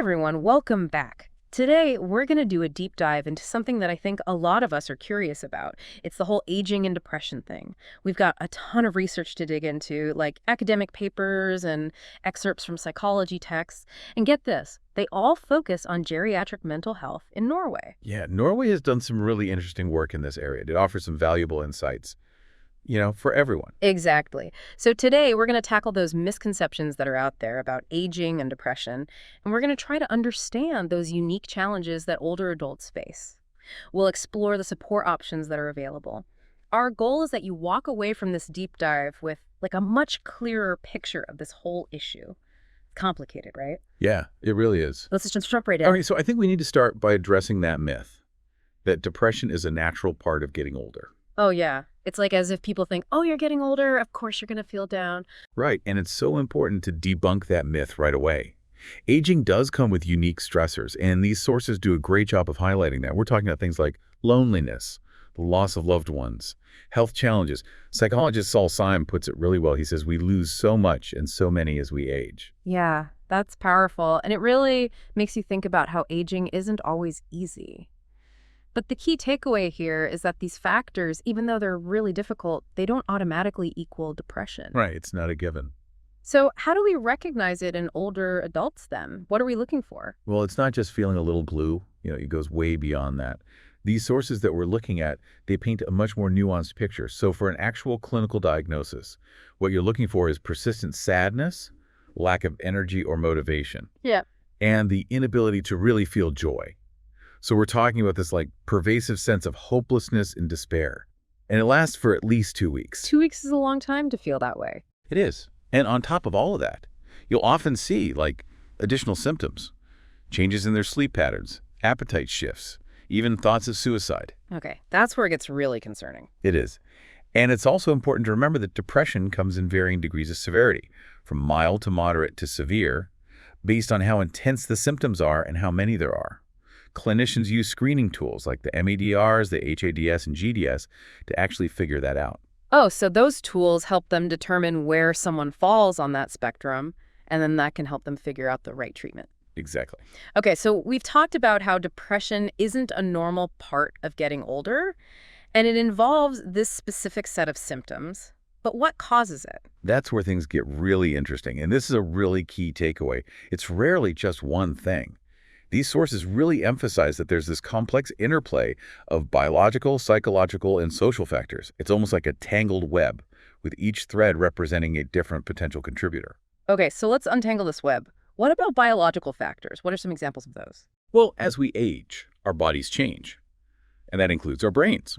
everyone, welcome back. Today, we're going to do a deep dive into something that I think a lot of us are curious about. It's the whole aging and depression thing. We've got a ton of research to dig into, like academic papers and excerpts from psychology texts. And get this, they all focus on geriatric mental health in Norway. Yeah, Norway has done some really interesting work in this area. It offers some valuable insights, for everyone. Exactly. So today, we're going to tackle those misconceptions that are out there about aging and depression, and we're going to try to understand those unique challenges that older adults face. We'll explore the support options that are available. Our goal is that you walk away from this deep dive with a much clearer picture of this whole issue. Complicated, right? Yeah, it really is. Let's just jump right in. All right, so I think we need to start by addressing that myth that depression is a natural part of getting older. Oh, yeah. It's like as if people think, oh, you're getting older, of course you're going to feel down. Right, and it's so important to debunk that myth right away. Aging does come with unique stressors, and these sources do a great job of highlighting that. We're talking about things like loneliness, the loss of loved ones, health challenges. Psychologist Saul Syme puts it really well. He says we lose so much and so many as we age. Yeah, that's powerful. And it really makes you think about how aging isn't always easy. But the key takeaway here is that these factors, even though they're really difficult, they don't automatically equal depression. Right, it's not a given. So how do we recognize it in older adults then? What are we looking for? Well, it's not just feeling a little blue. It goes way beyond that. These sources that we're looking at, they paint a much more nuanced picture. So for an actual clinical diagnosis, what you're looking for is persistent sadness, lack of energy or motivation, and the inability to really feel joy. So we're talking about this pervasive sense of hopelessness and despair. And it lasts for at least 2 weeks. 2 weeks is a long time to feel that way. It is. And on top of all of that, you'll often see additional symptoms, changes in their sleep patterns, appetite shifts, even thoughts of suicide. Okay, that's where it gets really concerning. It is. And it's also important to remember that depression comes in varying degrees of severity, from mild to moderate to severe, based on how intense the symptoms are and how many there are. Clinicians use screening tools like the MADRs, the HADS, and GDS to actually figure that out. Oh, so those tools help them determine where someone falls on that spectrum, and then that can help them figure out the right treatment. Exactly. Okay, so we've talked about how depression isn't a normal part of getting older, and it involves this specific set of symptoms. But what causes it? That's where things get really interesting, and this is a really key takeaway. It's rarely just one thing. These sources really emphasize that there's this complex interplay of biological, psychological, and social factors. It's almost like a tangled web, with each thread representing a different potential contributor. Okay, so let's untangle this web. What about biological factors? What are some examples of those? Well, as we age, our bodies change, and that includes our brains.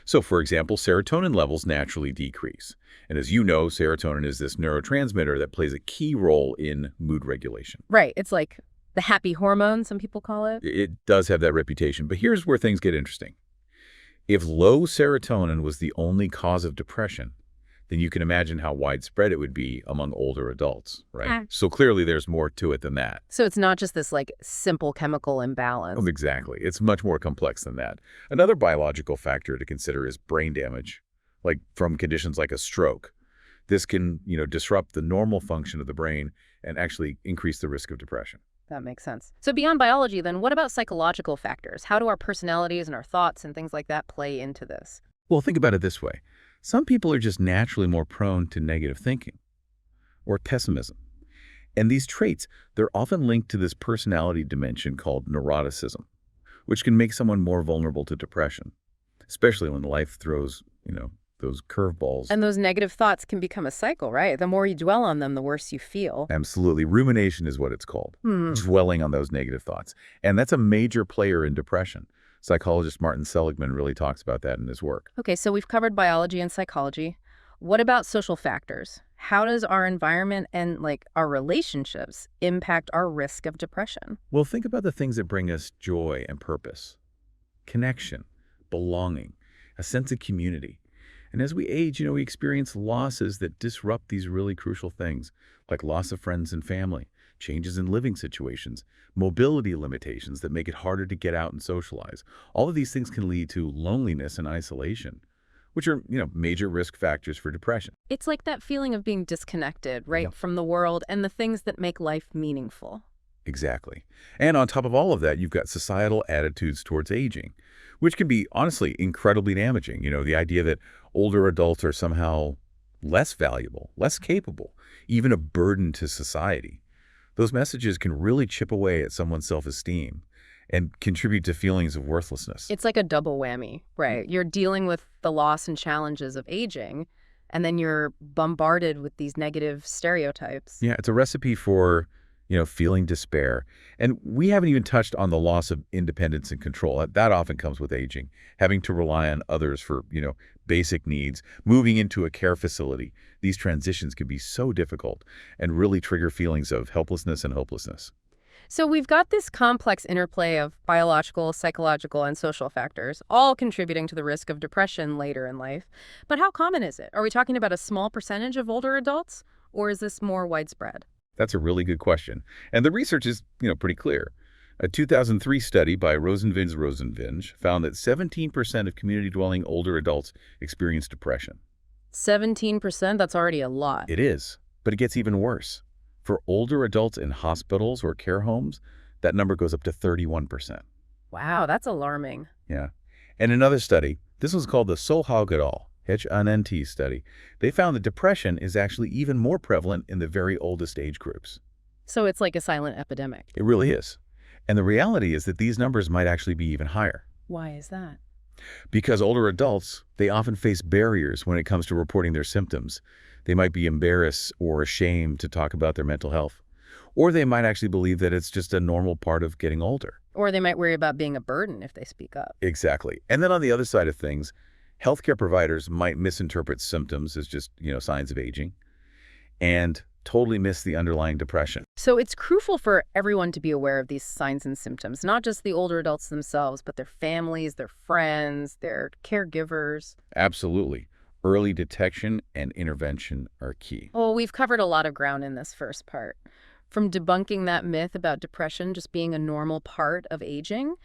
So, for example, serotonin levels naturally decrease. And as you know, serotonin is this neurotransmitter that plays a key role in mood regulation. Right, it's like the happy hormone, some people call it. It does have that reputation, but here's where things get interesting. If low serotonin was the only cause of depression, then you can imagine how widespread it would be among older adults, right? So clearly there's more to it than that. So it's not just this simple chemical imbalance. Oh, exactly. It's much more complex than that. Another biological factor to consider is brain damage, from conditions like a stroke. This can, disrupt the normal function of the brain and actually increase the risk of depression. That makes sense. So beyond biology, then, what about psychological factors? How do our personalities and our thoughts and things like that play into this? Well, think about it this way. Some people are just naturally more prone to negative thinking or pessimism. And these traits, they're often linked to this personality dimension called neuroticism, which can make someone more vulnerable to depression, especially when life throws, those curveballs. And those negative thoughts can become a cycle, right? The more you dwell on them, the worse you feel. Absolutely. Rumination is what it's called, dwelling on those negative thoughts. And that's a major player in depression. Psychologist Martin Seligman really talks about that in his work. Okay, so we've covered biology and psychology. What about social factors? How does our environment and our relationships impact our risk of depression? Well, think about the things that bring us joy and purpose, connection, belonging, a sense of community. And as we age, we experience losses that disrupt these really crucial things, like loss of friends and family, changes in living situations, mobility limitations that make it harder to get out and socialize. All of these things can lead to loneliness and isolation, which are, major risk factors for depression. It's like that feeling of being disconnected, right, from the world and the things that make life meaningful. Exactly. And on top of all of that, you've got societal attitudes towards aging, which can be, honestly, incredibly damaging. The idea that older adults are somehow less valuable, less capable, even a burden to society. Those messages can really chip away at someone's self-esteem and contribute to feelings of worthlessness. It's like a double whammy, right? You're dealing with the loss and challenges of aging, and then you're bombarded with these negative stereotypes. Yeah, it's a recipe for, feeling despair. And we haven't even touched on the loss of independence and control. That often comes with aging, having to rely on others for, basic needs, moving into a care facility. These transitions can be so difficult and really trigger feelings of helplessness and hopelessness. So we've got this complex interplay of biological, psychological, and social factors, all contributing to the risk of depression later in life. But how common is it? Are we talking about a small percentage of older adults, or is this more widespread? That's a really good question. And the research is, pretty clear. A 2003 study by Rosenvinge found that 17% of community-dwelling older adults experience depression. 17%? That's already a lot. It is, but it gets even worse. For older adults in hospitals or care homes, that number goes up to 31%. Wow, that's alarming. Yeah. And another study, this was called the Solhaug HNNT study, they found that depression is actually even more prevalent in the very oldest age groups. So it's like a silent epidemic. It really is. And the reality is that these numbers might actually be even higher. Why is that? Because older adults, they often face barriers when it comes to reporting their symptoms. They might be embarrassed or ashamed to talk about their mental health. Or they might actually believe that it's just a normal part of getting older. Or they might worry about being a burden if they speak up. Exactly. And then on the other side of things, healthcare providers might misinterpret symptoms as just, signs of aging and totally miss the underlying depression. So it's crucial for everyone to be aware of these signs and symptoms, not just the older adults themselves, but their families, their friends, their caregivers. Absolutely. Early detection and intervention are key. Well, we've covered a lot of ground in this first part. From debunking that myth about depression just being a normal part of aging,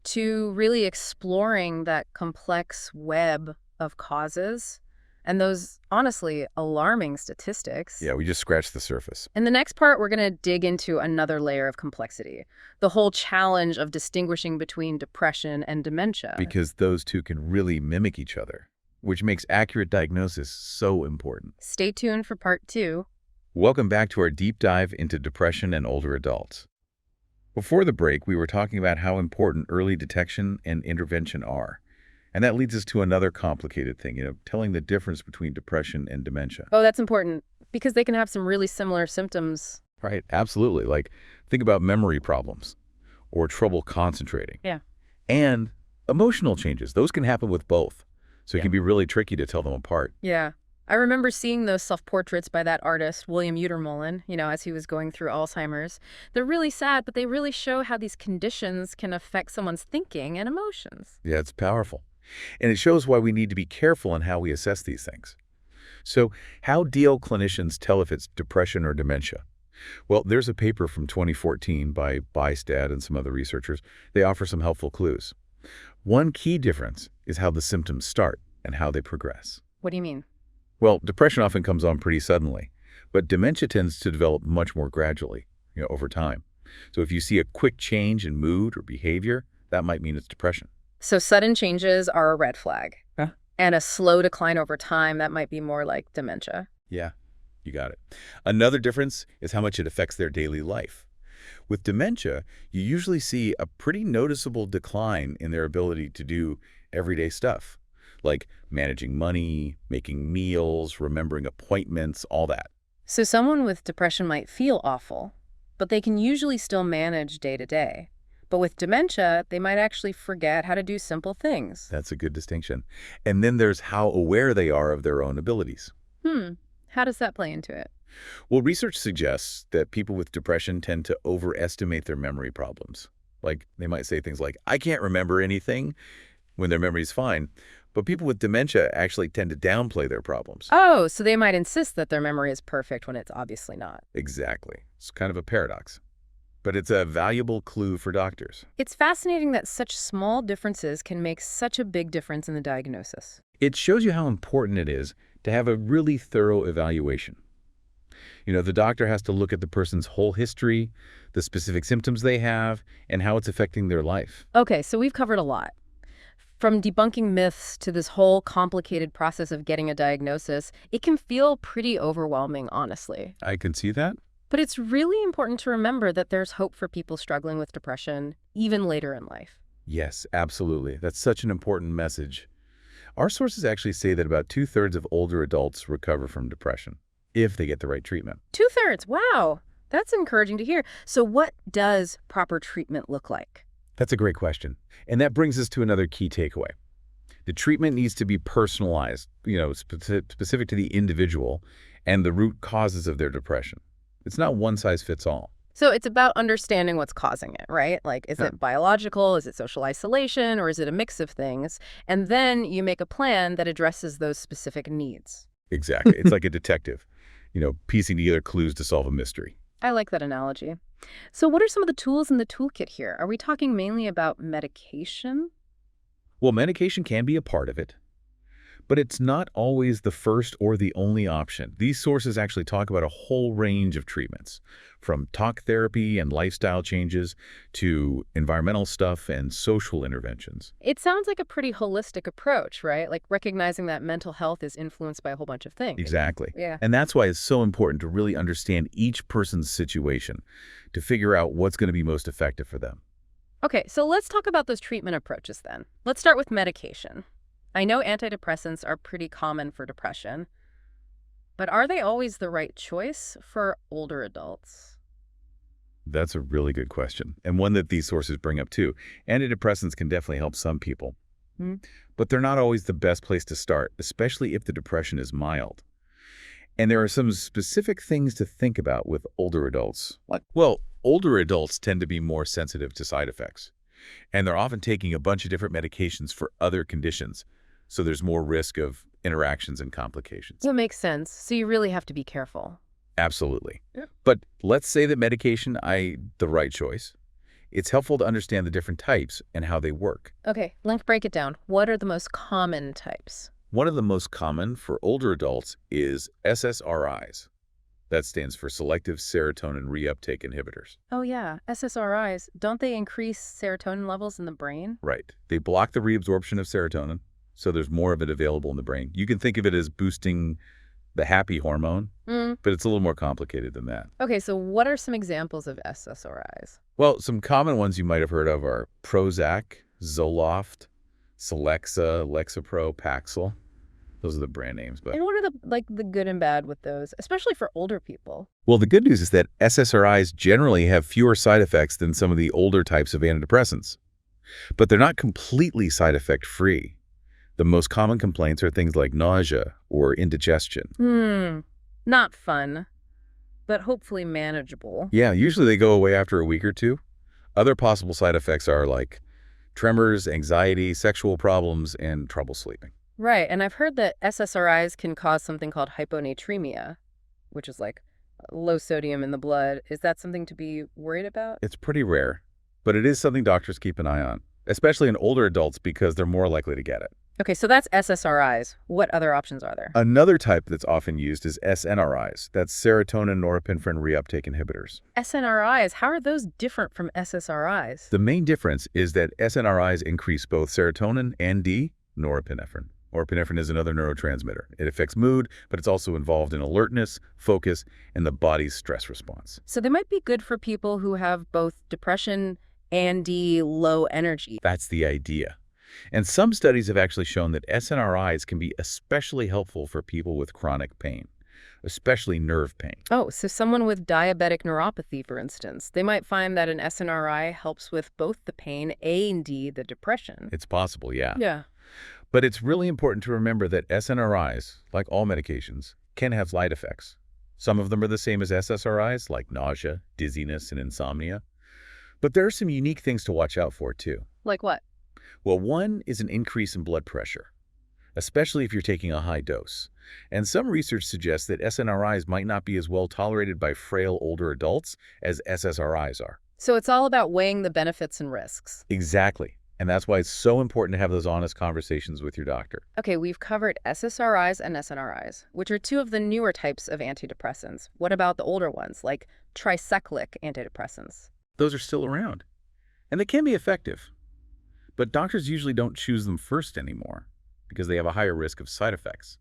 to really exploring that complex web of causes and those, honestly, alarming statistics. Yeah, we just scratched the surface. In the next part, we're going to dig into another layer of complexity, the whole challenge of distinguishing between depression and dementia. Because those two can really mimic each other, which makes accurate diagnosis so important. Stay tuned for part 2. Welcome back to our deep dive into depression and older adults. Before the break, we were talking about how important early detection and intervention are. And that leads us to another complicated thing, telling the difference between depression and dementia. Oh, that's important, because they can have some really similar symptoms. Right, absolutely. Like, think about memory problems or trouble concentrating. Yeah. And emotional changes. Those can happen with both. So it Yeah. can be really tricky to tell them apart. Yeah. I remember seeing those self-portraits by that artist, William Utermohlen, as he was going through Alzheimer's. They're really sad, but they really show how these conditions can affect someone's thinking and emotions. Yeah, it's powerful. And it shows why we need to be careful in how we assess these things. So how do clinicians tell if it's depression or dementia? Well, there's a paper from 2014 by Bystad and some other researchers. They offer some helpful clues. One key difference is how the symptoms start and how they progress. What do you mean? Well, depression often comes on pretty suddenly, but dementia tends to develop much more gradually, over time. So if you see a quick change in mood or behavior, that might mean it's depression. So sudden changes are a red flag. Huh? And a slow decline over time, that might be more like dementia. Yeah, you got it. Another difference is how much it affects their daily life. With dementia, you usually see a pretty noticeable decline in their ability to do everyday stuff, like managing money, making meals, remembering appointments, all that. So someone with depression might feel awful, but they can usually still manage day to day. But with dementia, they might actually forget how to do simple things. That's a good distinction. And then there's how aware they are of their own abilities. How does that play into it? Well, research suggests that people with depression tend to overestimate their memory problems. Like, they might say things like, I can't remember anything, when their memory's fine. But people with dementia actually tend to downplay their problems. Oh, so they might insist that their memory is perfect when it's obviously not. Exactly. It's kind of a paradox. But it's a valuable clue for doctors. It's fascinating that such small differences can make such a big difference in the diagnosis. It shows you how important it is to have a really thorough evaluation. The doctor has to look at the person's whole history, the specific symptoms they have, and how it's affecting their life. Okay, so we've covered a lot. From debunking myths to this whole complicated process of getting a diagnosis, it can feel pretty overwhelming, honestly. I can see that. But it's really important to remember that there's hope for people struggling with depression, even later in life. Yes, absolutely. That's such an important message. Our sources actually say that about 2/3 of older adults recover from depression, if they get the right treatment. 2/3, wow! That's encouraging to hear. So what does proper treatment look like? That's a great question. And that brings us to another key takeaway. The treatment needs to be personalized, specific to the individual and the root causes of their depression. It's not one size fits all. So it's about understanding what's causing it, right? Like, is Yeah. it biological? Is it social isolation? Or is it a mix of things? And then you make a plan that addresses those specific needs. Exactly. It's like a detective, piecing together clues to solve a mystery. I like that analogy. So what are some of the tools in the toolkit here? Are we talking mainly about medication? Well, medication can be a part of it, but it's not always the first or the only option. These sources actually talk about a whole range of treatments, from talk therapy and lifestyle changes to environmental stuff and social interventions. It sounds like a pretty holistic approach, right? Like recognizing that mental health is influenced by a whole bunch of things. Exactly. Yeah. And that's why it's so important to really understand each person's situation to figure out what's going to be most effective for them. Okay, so let's talk about those treatment approaches then. Let's start with medication. I know antidepressants are pretty common for depression, but are they always the right choice for older adults? That's a really good question, and one that these sources bring up too. Antidepressants can definitely help some people, Hmm. but they're not always the best place to start, especially if the depression is mild. And there are some specific things to think about with older adults. Well, older adults tend to be more sensitive to side effects, and they're often taking a bunch of different medications for other conditions, so there's more risk of interactions and complications. That makes sense. So you really have to be careful. Absolutely. Yeah. But let's say that medication, the right choice. It's helpful to understand the different types and how they work. Okay, let's break it down. What are the most common types? One of the most common for older adults is SSRIs. That stands for selective serotonin reuptake inhibitors. Oh yeah, SSRIs. Don't they increase serotonin levels in the brain? Right. They block the reabsorption of serotonin, so there's more of it available in the brain. You can think of it as boosting the happy hormone, Mm. but it's a little more complicated than that. Okay, so what are some examples of SSRIs? Well, some common ones you might have heard of are Prozac, Zoloft, Celexa, Lexapro, Paxil. Those are the brand names. But And what are the good and bad with those, especially for older people? well, the good news is that SSRIs generally have fewer side effects than some of the older types of antidepressants. But they're not completely side effect free. The most common complaints are things like nausea or indigestion. Not fun, but hopefully manageable. Yeah, usually they go away after a week or two. Other possible side effects are like tremors, anxiety, sexual problems, and trouble sleeping. Right, and I've heard that SSRIs can cause something called hyponatremia, which is like low sodium in the blood. Is that something to be worried about? It's pretty rare, but it is something doctors keep an eye on, especially in older adults because they're more likely to get it. Okay, so that's SSRIs. What other options are there? Another type that's often used is SNRIs. That's serotonin norepinephrine reuptake inhibitors. SNRIs, how are those different from SSRIs? The main difference is that SNRIs increase both serotonin and norepinephrine. Norepinephrine is another neurotransmitter. It affects mood, but it's also involved in alertness, focus, and the body's stress response. So they might be good for people who have both depression and low energy. That's the idea. And some studies have actually shown that SNRIs can be especially helpful for people with chronic pain, especially nerve pain. Oh, so someone with diabetic neuropathy, for instance, they might find that an SNRI helps with both the pain and the depression. It's possible, yeah. Yeah. But it's really important to remember that SNRIs, like all medications, can have side effects. Some of them are the same as SSRIs, like nausea, dizziness, and insomnia. But there are some unique things to watch out for, too. Like what? Well, one is an increase in blood pressure, especially if you're taking a high dose. And some research suggests that SNRIs might not be as well tolerated by frail older adults as SSRIs are. So it's all about weighing the benefits and risks. Exactly. And that's why it's so important to have those honest conversations with your doctor. Okay, we've covered SSRIs and SNRIs, which are two of the newer types of antidepressants. What about the older ones, like tricyclic antidepressants? Those are still around, and they can be effective. But doctors usually don't choose them first anymore because they have a higher risk of side effects.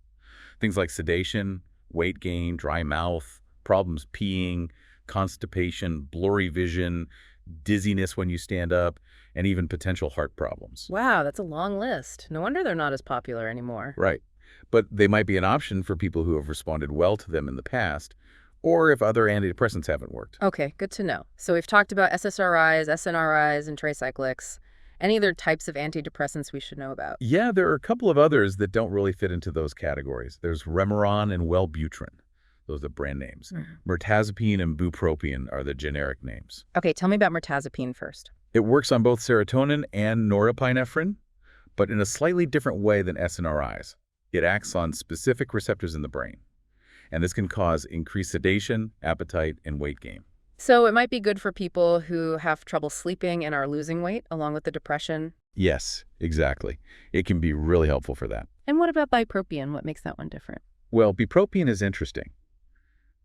Things like sedation, weight gain, dry mouth, problems peeing, constipation, blurry vision, dizziness when you stand up, and even potential heart problems. Wow, that's a long list. No wonder they're not as popular anymore. Right. But they might be an option for people who have responded well to them in the past, or if other antidepressants haven't worked. Okay, good to know. So we've talked about SSRIs, SNRIs, and tricyclics. Any other types of antidepressants we should know about? Yeah, there are a couple of others that don't really fit into those categories. There's Remeron and Wellbutrin. Those are brand names. Mirtazapine and bupropion are the generic names. Okay, tell me about mirtazapine first. It works on both serotonin and norepinephrine, but in a slightly different way than SNRIs. It acts on specific receptors in the brain, and this can cause increased sedation, appetite, and weight gain. So it might be good for people who have trouble sleeping and are losing weight, along with the depression. Yes, exactly. It can be really helpful for that. And what about bupropion? What makes that one different? Well, bupropion is interesting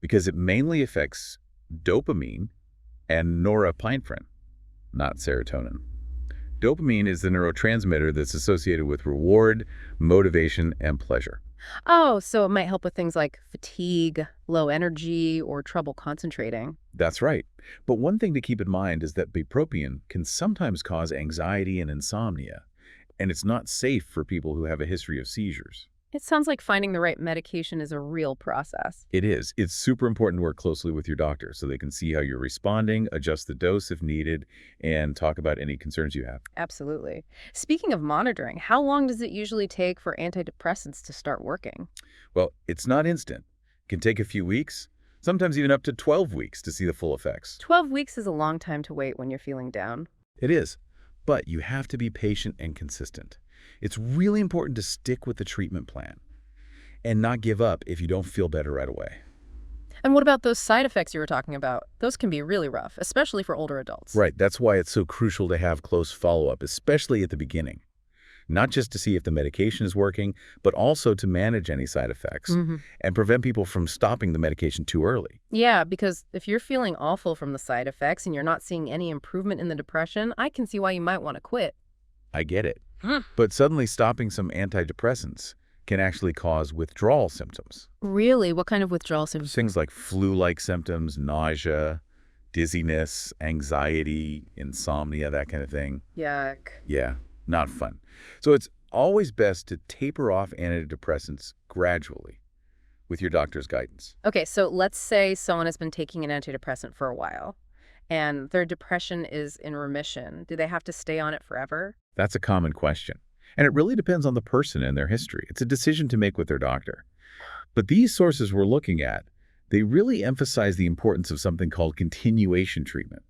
because it mainly affects dopamine and norepinephrine, not serotonin. Dopamine is the neurotransmitter that's associated with reward, motivation, and pleasure. Oh, so it might help with things like fatigue, low energy, or trouble concentrating. That's right. But one thing to keep in mind is that bupropion can sometimes cause anxiety and insomnia, and it's not safe for people who have a history of seizures. It sounds like finding the right medication is a real process. It is. It's super important to work closely with your doctor so they can see how you're responding, adjust the dose if needed, and talk about any concerns you have. Absolutely. Speaking of monitoring, how long does it usually take for antidepressants to start working? Well, it's not instant. It can take a few weeks, sometimes even up to 12 weeks to see the full effects. 12 weeks is a long time to wait when you're feeling down. It is. But you have to be patient and consistent. It's really important to stick with the treatment plan and not give up if you don't feel better right away. And what about those side effects you were talking about? Those can be really rough, especially for older adults. Right. That's why it's so crucial to have close follow-up, especially at the beginning. Not just to see if the medication is working, but also to manage any side effects and prevent people from stopping the medication too early. Yeah, because if you're feeling awful from the side effects and you're not seeing any improvement in the depression, I can see why you might want to quit. I get it. Hmm. But suddenly stopping some antidepressants can actually cause withdrawal symptoms. Really? What kind of withdrawal symptoms? Things like flu-like symptoms, nausea, dizziness, anxiety, insomnia, that kind of thing. Yuck. Yeah, not fun. So it's always best to taper off antidepressants gradually with your doctor's guidance. Okay, so let's say someone has been taking an antidepressant for a while and their depression is in remission. Do they have to stay on it forever? That's a common question. And it really depends on the person and their history. It's a decision to make with their doctor. But these sources we're looking at, they really emphasize the importance of something called continuation treatment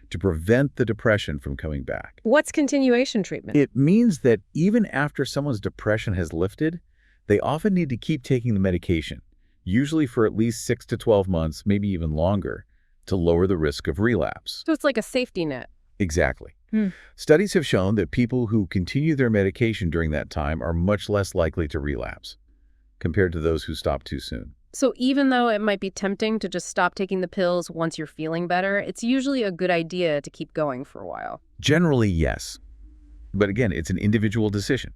to prevent the depression from coming back. What's continuation treatment? It means that even after someone's depression has lifted, they often need to keep taking the medication, usually for at least 6 to 12 months, maybe even longer, to lower the risk of relapse. So it's like a safety net. Exactly. Studies have shown that people who continue their medication during that time are much less likely to relapse compared to those who stop too soon. So even though it might be tempting to just stop taking the pills once you're feeling better, it's usually a good idea to keep going for a while. Generally, yes. But again, it's an individual decision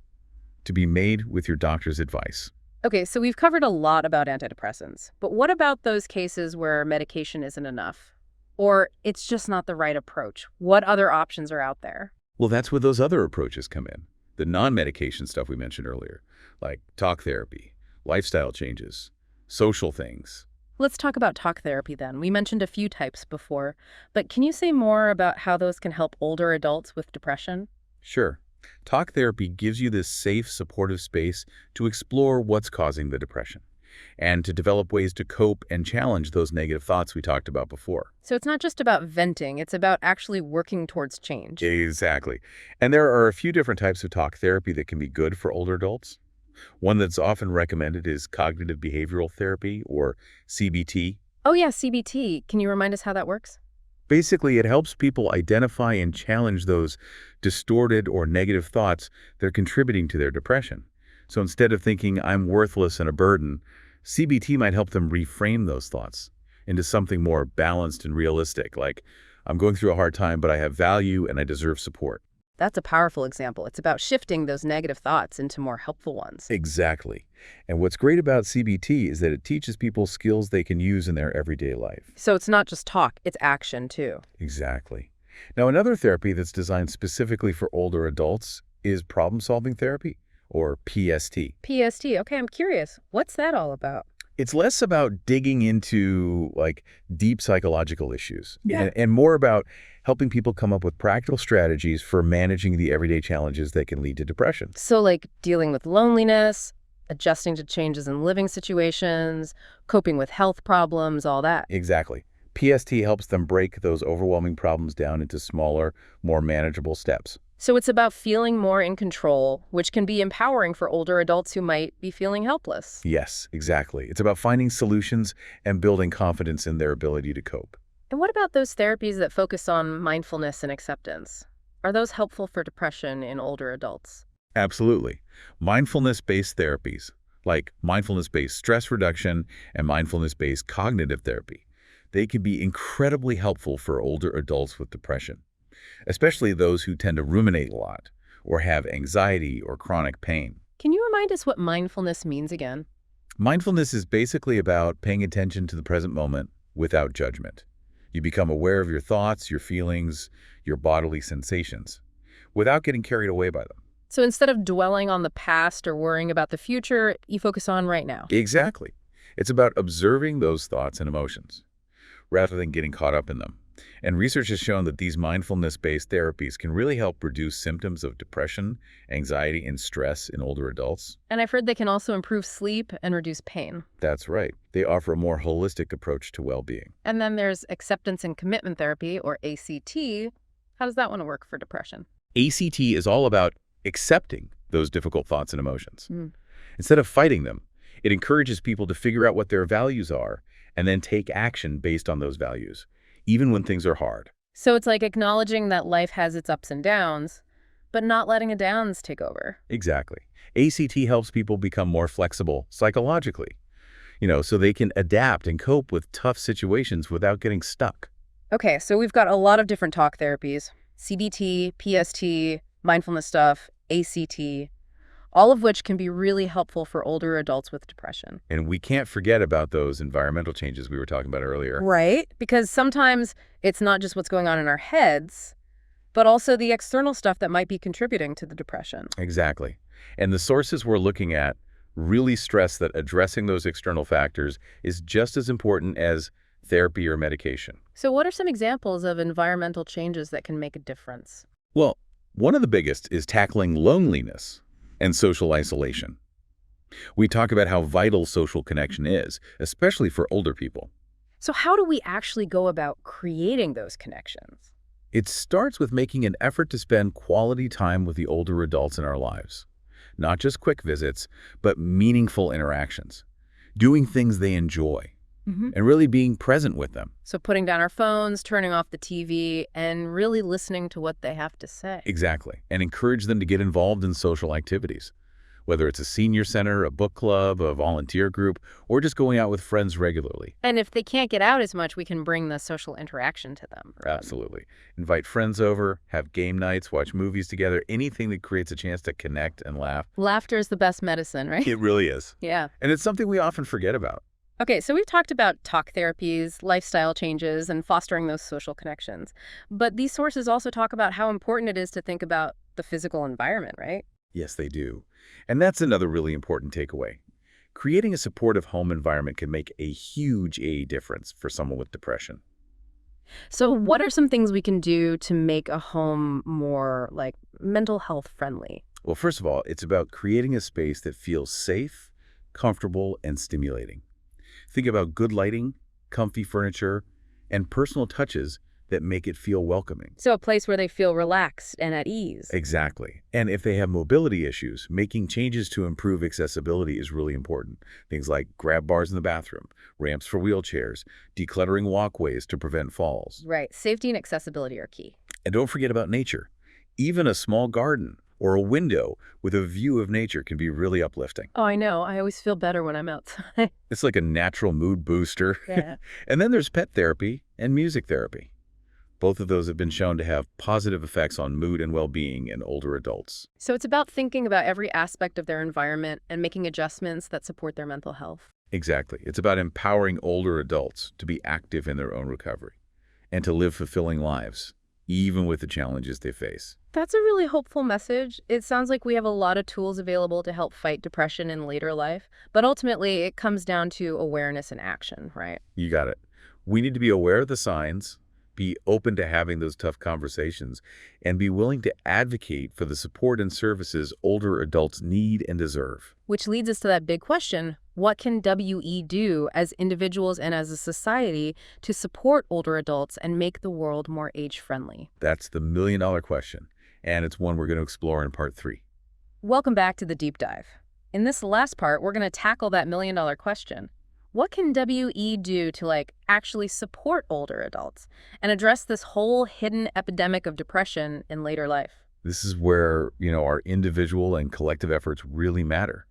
to be made with your doctor's advice. Okay, so we've covered a lot about antidepressants, but what about those cases where medication isn't enough? Or it's just not the right approach? What other options are out there? Well, that's where those other approaches come in. The non-medication stuff we mentioned earlier, like talk therapy, lifestyle changes, social things. Let's talk about talk therapy then. We mentioned a few types before, but can you say more about how those can help older adults with depression? Sure. Talk therapy gives you this safe, supportive space to explore what's causing the depression and to develop ways to cope and challenge those negative thoughts we talked about before. So it's not just about venting, it's about actually working towards change. Exactly. And there are a few different types of talk therapy that can be good for older adults. One that's often recommended is cognitive behavioral therapy, or CBT. Oh yeah, CBT. Can you remind us how that works? Basically, it helps people identify and challenge those distorted or negative thoughts that are contributing to their depression. So instead of thinking, I'm worthless and a burden, CBT might help them reframe those thoughts into something more balanced and realistic, like, I'm going through a hard time, but I have value and I deserve support. That's a powerful example. It's about shifting those negative thoughts into more helpful ones. Exactly. And what's great about CBT is that it teaches people skills they can use in their everyday life. So it's not just talk, it's action too. Exactly. Now, another therapy that's designed specifically for older adults is problem-solving therapy, or PST. PST, okay, I'm curious. What's that all about? It's less about digging into, like, deep psychological issues Yeah. and more about helping people come up with practical strategies for managing the everyday challenges that can lead to depression. So like dealing with loneliness, adjusting to changes in living situations, coping with health problems, all that. Exactly. PST helps them break those overwhelming problems down into smaller, more manageable steps. So it's about feeling more in control, which can be empowering for older adults who might be feeling helpless. Yes, exactly. It's about finding solutions and building confidence in their ability to cope. And what about those therapies that focus on mindfulness and acceptance? Are those helpful for depression in older adults? Absolutely. Mindfulness-based therapies, like mindfulness-based stress reduction and mindfulness-based cognitive therapy, they can be incredibly helpful for older adults with depression, especially those who tend to ruminate a lot or have anxiety or chronic pain. Can you remind us what mindfulness means again? Mindfulness is basically about paying attention to the present moment without judgment. You become aware of your thoughts, your feelings, your bodily sensations, without getting carried away by them. So instead of dwelling on the past or worrying about the future, you focus on right now. Exactly. It's about observing those thoughts and emotions, rather than getting caught up in them. And research has shown that these mindfulness-based therapies can really help reduce symptoms of depression, anxiety, and stress in older adults. And I've heard they can also improve sleep and reduce pain. That's right. They offer a more holistic approach to well-being. And then there's acceptance and commitment therapy, or ACT. How does that one work for depression? ACT is all about accepting those difficult thoughts and emotions. Mm. Instead of fighting them, it encourages people to figure out what their values are and then take action based on those values, even when things are hard. So it's like acknowledging that life has its ups and downs, but not letting the downs take over. Exactly. ACT helps people become more flexible psychologically, so they can adapt and cope with tough situations without getting stuck. Okay, so we've got a lot of different talk therapies: CBT, PST, mindfulness stuff, ACT, all of which can be really helpful for older adults with depression. And we can't forget about those environmental changes we were talking about earlier. Right? Because sometimes it's not just what's going on in our heads, but also the external stuff that might be contributing to the depression. Exactly. And the sources we're looking at really stress that addressing those external factors is just as important as therapy or medication. So what are some examples of environmental changes that can make a difference? Well, one of the biggest is tackling loneliness and social isolation. We talk about how vital social connection is, especially for older people. So how do we actually go about creating those connections? It starts with making an effort to spend quality time with the older adults in our lives. Not just quick visits, but meaningful interactions. Doing things they enjoy, and really being present with them. So putting down our phones, turning off the TV, and really listening to what they have to say. Exactly. And encourage them to get involved in social activities, whether it's a senior center, a book club, a volunteer group, or just going out with friends regularly. And if they can't get out as much, we can bring the social interaction to them. Absolutely. Invite friends over, have game nights, watch movies together, anything that creates a chance to connect and laugh. Laughter is the best medicine, right? It really is. Yeah. And it's something we often forget about. Okay, so we've talked about talk therapies, lifestyle changes, and fostering those social connections. But these sources also talk about how important it is to think about the physical environment, right? Yes, they do. And that's another really important takeaway. Creating a supportive home environment can make a huge difference for someone with depression. So what are some things we can do to make a home more, like, mental health friendly? Well, first of all, it's about creating a space that feels safe, comfortable, and stimulating. Think about good lighting, comfy furniture, and personal touches that make it feel welcoming. So a place where they feel relaxed and at ease. Exactly. And if they have mobility issues, making changes to improve accessibility is really important. Things like grab bars in the bathroom, ramps for wheelchairs, decluttering walkways to prevent falls. Right. Safety and accessibility are key. And don't forget about nature. Even a small garden or a window with a view of nature can be really uplifting. Oh, I know. I always feel better when I'm outside. It's like a natural mood booster. Yeah. And then there's pet therapy and music therapy. Both of those have been shown to have positive effects on mood and well-being in older adults. So it's about thinking about every aspect of their environment and making adjustments that support their mental health. Exactly. It's about empowering older adults to be active in their own recovery and to live fulfilling lives, even with the challenges they face. That's a really hopeful message. It sounds like we have a lot of tools available to help fight depression in later life, but ultimately it comes down to awareness and action, right? You got it. We need to be aware of the signs, be open to having those tough conversations, and be willing to advocate for the support and services older adults need and deserve. Which leads us to that big question: what can WE do as individuals and as a society to support older adults and make the world more age-friendly? That's the million-dollar question, and it's one we're going to explore in part 3. Welcome back to the deep dive. In this last part, we're going to tackle that million-dollar question. What can WE do to actually support older adults and address this whole hidden epidemic of depression in later life? This is where, our individual and collective efforts really matter.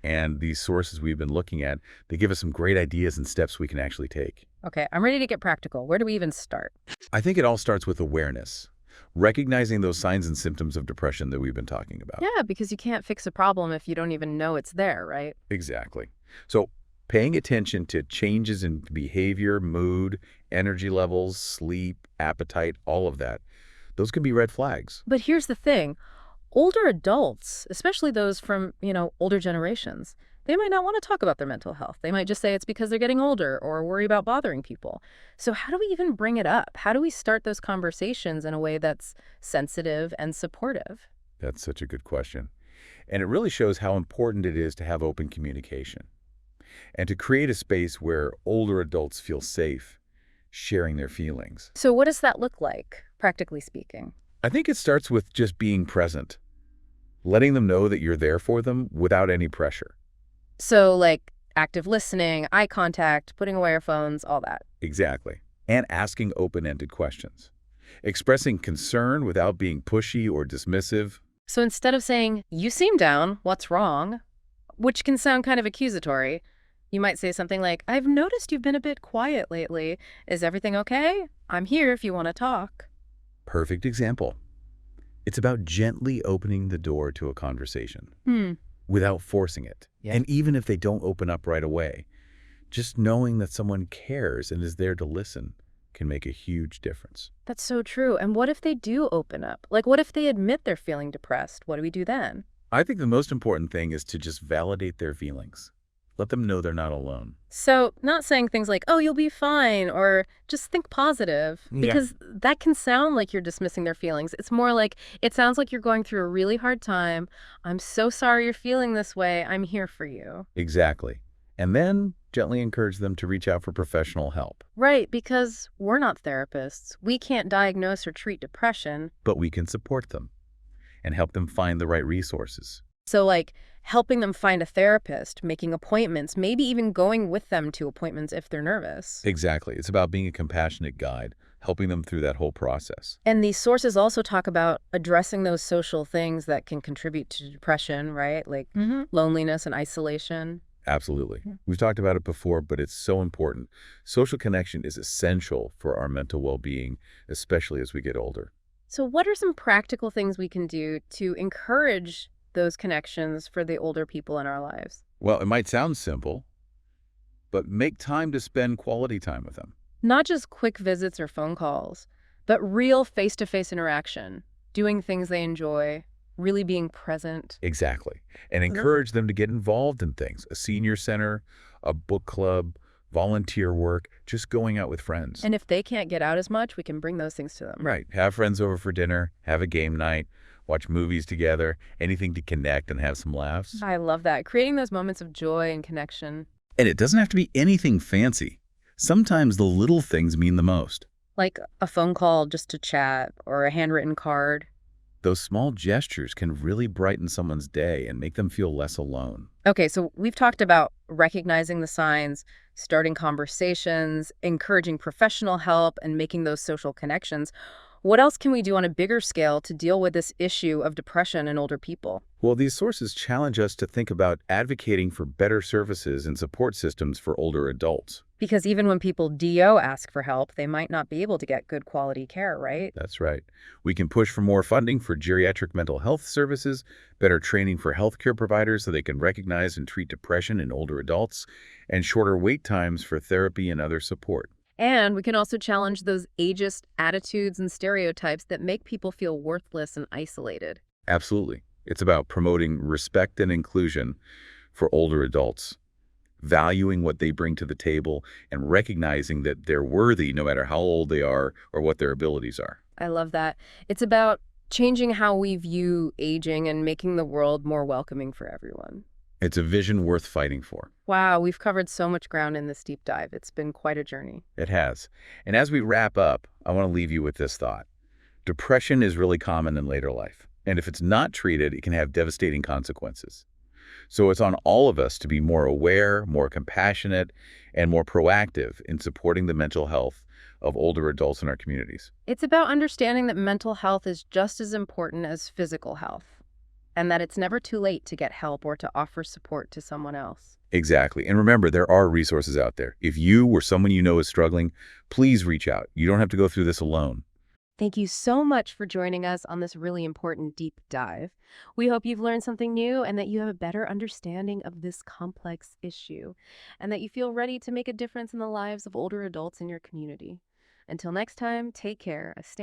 And these sources we've been looking at, they give us some great ideas and steps we can actually take. Okay, I'm ready to get practical. Where do we even start? I think it all starts with awareness, recognizing those signs and symptoms of depression that we've been talking about. Yeah, because you can't fix a problem if you don't even know it's there, right? Exactly. So paying attention to changes in behavior, mood, energy levels, sleep, appetite, all of that, those can be red flags. But here's the thing. Older adults, especially those from, older generations, they might not want to talk about their mental health. They might just say it's because they're getting older or worry about bothering people. So how do we even bring it up? How do we start those conversations in a way that's sensitive and supportive? That's such a good question. And it really shows how important it is to have open communication and to create a space where older adults feel safe sharing their feelings. So what does that look like, practically speaking? I think it starts with just being present, letting them know that you're there for them without any pressure. So active listening, eye contact, putting away our phones, all that. Exactly. And asking open-ended questions. Expressing concern without being pushy or dismissive. So instead of saying, "You seem down, what's wrong?" which can sound kind of accusatory, you might say something like, "I've noticed you've been a bit quiet lately. Is everything okay? I'm here if you want to talk." Perfect example. It's about gently opening the door to a conversation without forcing it. Yeah. And even if they don't open up right away, just knowing that someone cares and is there to listen can make a huge difference. That's so true. And what if they do open up? What if they admit they're feeling depressed? What do we do then? I think the most important thing is to just validate their feelings. Let them know they're not alone. So not saying things like, "Oh, you'll be fine," or "just think positive," because that can sound like you're dismissing their feelings. It's more like, it sounds like you're going through a really hard time. "I'm so sorry you're feeling this way. I'm here for you." Exactly. And then gently encourage them to reach out for professional help. Right, because we're not therapists. We can't diagnose or treat depression. But we can support them and help them find the right resources. So helping them find a therapist, making appointments, maybe even going with them to appointments if they're nervous. Exactly. It's about being a compassionate guide, helping them through that whole process. And these sources also talk about addressing those social things that can contribute to depression, right? Loneliness and isolation. Absolutely. We've talked about it before, but it's so important. Social connection is essential for our mental well-being, especially as we get older. So what are some practical things we can do to encourage those connections for the older people in our lives? Well, it might sound simple, but make time to spend quality time with them. Not just quick visits or phone calls, but real face-to-face interaction, doing things they enjoy, really being present. Exactly. And encourage them to get involved in things. A senior center, a book club, volunteer work, just going out with friends. And if they can't get out as much, we can bring those things to them. Right. Have friends over for dinner, have a game night, watch movies together, anything to connect and have some laughs. I love that. Creating those moments of joy and connection. And it doesn't have to be anything fancy. Sometimes the little things mean the most. Like a phone call just to chat or a handwritten card. Those small gestures can really brighten someone's day and make them feel less alone. Okay, so we've talked about recognizing the signs, starting conversations, encouraging professional help, and making those social connections. What else can we do on a bigger scale to deal with this issue of depression in older people? Well, these sources challenge us to think about advocating for better services and support systems for older adults. Because even when people DO ask for help, they might not be able to get good quality care, right? That's right. We can push for more funding for geriatric mental health services, better training for healthcare providers so they can recognize and treat depression in older adults, and shorter wait times for therapy and other support. And we can also challenge those ageist attitudes and stereotypes that make people feel worthless and isolated. Absolutely. It's about promoting respect and inclusion for older adults, valuing what they bring to the table, and recognizing that they're worthy no matter how old they are or what their abilities are. I love that. It's about changing how we view aging and making the world more welcoming for everyone. It's a vision worth fighting for. Wow, we've covered so much ground in this deep dive. It's been quite a journey. It has. And as we wrap up, I want to leave you with this thought. Depression is really common in later life, and if it's not treated, it can have devastating consequences. So it's on all of us to be more aware, more compassionate, and more proactive in supporting the mental health of older adults in our communities. It's about understanding that mental health is just as important as physical health, and that it's never too late to get help or to offer support to someone else. Exactly. And remember, there are resources out there. If you or someone you know is struggling, please reach out. You don't have to go through this alone. Thank you so much for joining us on this really important deep dive. We hope you've learned something new and that you have a better understanding of this complex issue, and that you feel ready to make a difference in the lives of older adults in your community. Until next time, take care. Stay